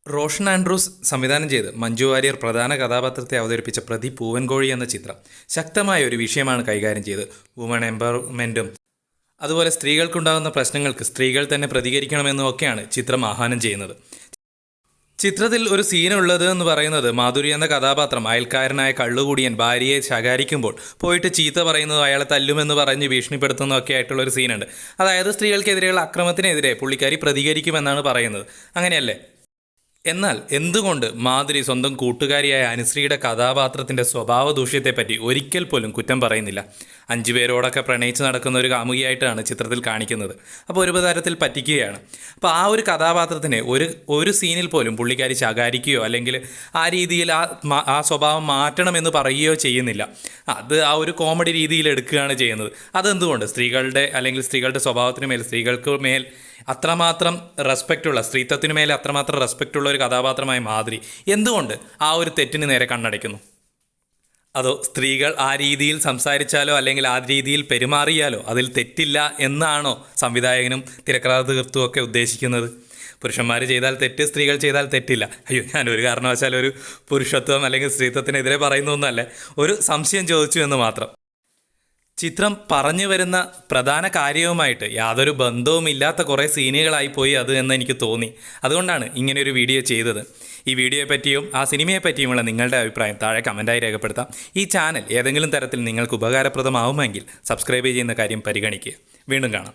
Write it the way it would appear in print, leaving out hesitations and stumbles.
Roshan Andrews സംവിധാനം ചെയ്ത് മഞ്ജു വാര്യർ പ്രധാന കഥാപാത്രത്തെ അവതരിപ്പിച്ച പ്രതി പൂവൻകോഴി എന്ന ചിത്രം ശക്തമായ ഒരു വിഷയമാണ് കൈകാര്യം ചെയ്ത് വുമൺ എംപവർമെൻറ്റും അതുപോലെ സ്ത്രീകൾക്കുണ്ടാകുന്ന പ്രശ്നങ്ങൾക്ക് സ്ത്രീകൾ തന്നെ പ്രതികരിക്കണമെന്നും ഒക്കെയാണ് ചിത്രം ആഹ്വാനം ചെയ്യുന്നത്. ചിത്രത്തിൽ ഒരു സീനുള്ളത് എന്ന് പറയുന്നത് മാധുരി എന്ന കഥാപാത്രം അയൽക്കാരനായ കള്ളുകൂടിയൻ ഭാര്യയെ ശകാരിക്കുമ്പോൾ പോയിട്ട് ചീത്ത പറയുന്നതും അയാളെ തല്ലുമെന്ന് പറഞ്ഞ് ഭീഷണിപ്പെടുത്തുന്നതൊക്കെ ആയിട്ടുള്ള ഒരു സീനുണ്ട്. അതായത് സ്ത്രീകൾക്കെതിരെയുള്ള അക്രമത്തിനെതിരെ പുള്ളിക്കാരി പ്രതികരിക്കുമെന്നാണ് പറയുന്നത്. അങ്ങനെയല്ലേ? എന്നാൽ എന്തുകൊണ്ട് മാധുരി സ്വന്തം കൂട്ടുകാരിയായ അനുശ്രീയുടെ കഥാപാത്രത്തിൻ്റെ സ്വഭാവ ദൂഷ്യത്തെപ്പറ്റി ഒരിക്കൽ പോലും കുറ്റം പറയുന്നില്ല? 5 പേരോടൊക്കെ പ്രണയിച്ച് നടക്കുന്ന ഒരു കാമുകിയായിട്ടാണ് ചിത്രത്തിൽ കാണിക്കുന്നത്. അപ്പോൾ ഒരു തരത്തിൽ പറ്റിക്കുകയാണ്. അപ്പോൾ ആ ഒരു കഥാപാത്രത്തിനെ ഒരു സീനിൽ പോലും പുള്ളിക്കാരി ശകാരിക്കുകയോ അല്ലെങ്കിൽ ആ രീതിയിൽ ആ സ്വഭാവം മാറ്റണമെന്ന് പറയുകയോ ചെയ്യുന്നില്ല. അത് ആ ഒരു കോമഡി രീതിയിൽ എടുക്കുകയാണ് ചെയ്യുന്നത്. അതെന്തുകൊണ്ട്? സ്ത്രീകളുടെ സ്വഭാവത്തിന് മേൽ, സ്ത്രീകൾക്ക് മേൽ അത്രമാത്രം റെസ്പെക്റ്റുള്ള, സ്ത്രീത്വത്തിന് മേലെ അത്രമാത്രം റെസ്പെക്റ്റുള്ള ഒരു കഥാപാത്രമായ മാധുരി എന്തുകൊണ്ട് ആ ഒരു തെറ്റിന് നേരെ കണ്ണടയ്ക്കുന്നു? അതോ സ്ത്രീകൾ ആ രീതിയിൽ സംസാരിച്ചാലോ അല്ലെങ്കിൽ ആ രീതിയിൽ പെരുമാറിയാലോ അതിൽ തെറ്റില്ല എന്നാണോ സംവിധായകനും തിരക്കഥാകൃത്തും ഒക്കെ ഉദ്ദേശിക്കുന്നത്? പുരുഷന്മാർ ചെയ്താൽ തെറ്റ്, സ്ത്രീകൾ ചെയ്താൽ തെറ്റില്ല. അയ്യോ, ഞാനൊരു കാരണവശാലും ഒരു പുരുഷത്വം അല്ലെങ്കിൽ സ്ത്രീത്വത്തിനെതിരെ പറയുന്നൊന്നുമല്ല, ഒരു സംശയം ചോദിച്ചു എന്ന് മാത്രം. ചിത്രം പറഞ്ഞു വരുന്ന പ്രധാന കാര്യവുമായിട്ട് യാതൊരു ബന്ധവുമില്ലാത്ത കുറേ സീനുകളായിപ്പോയി അത് എന്ന് എനിക്ക് തോന്നി. അതുകൊണ്ടാണ് ഇങ്ങനെയൊരു വീഡിയോ ചെയ്തത്. ഈ വീഡിയോയെ പറ്റിയും ആ സിനിമയെ പറ്റിയുമുള്ള നിങ്ങളുടെ അഭിപ്രായം താഴെ കമൻറ്റായി രേഖപ്പെടുത്താം. ഈ ചാനൽ ഏതെങ്കിലും തരത്തിൽ നിങ്ങൾക്ക് ഉപകാരപ്രദമാവുമെങ്കിൽ സബ്സ്ക്രൈബ് ചെയ്യുന്ന കാര്യം പരിഗണിക്കുക. വീണ്ടും കാണാം.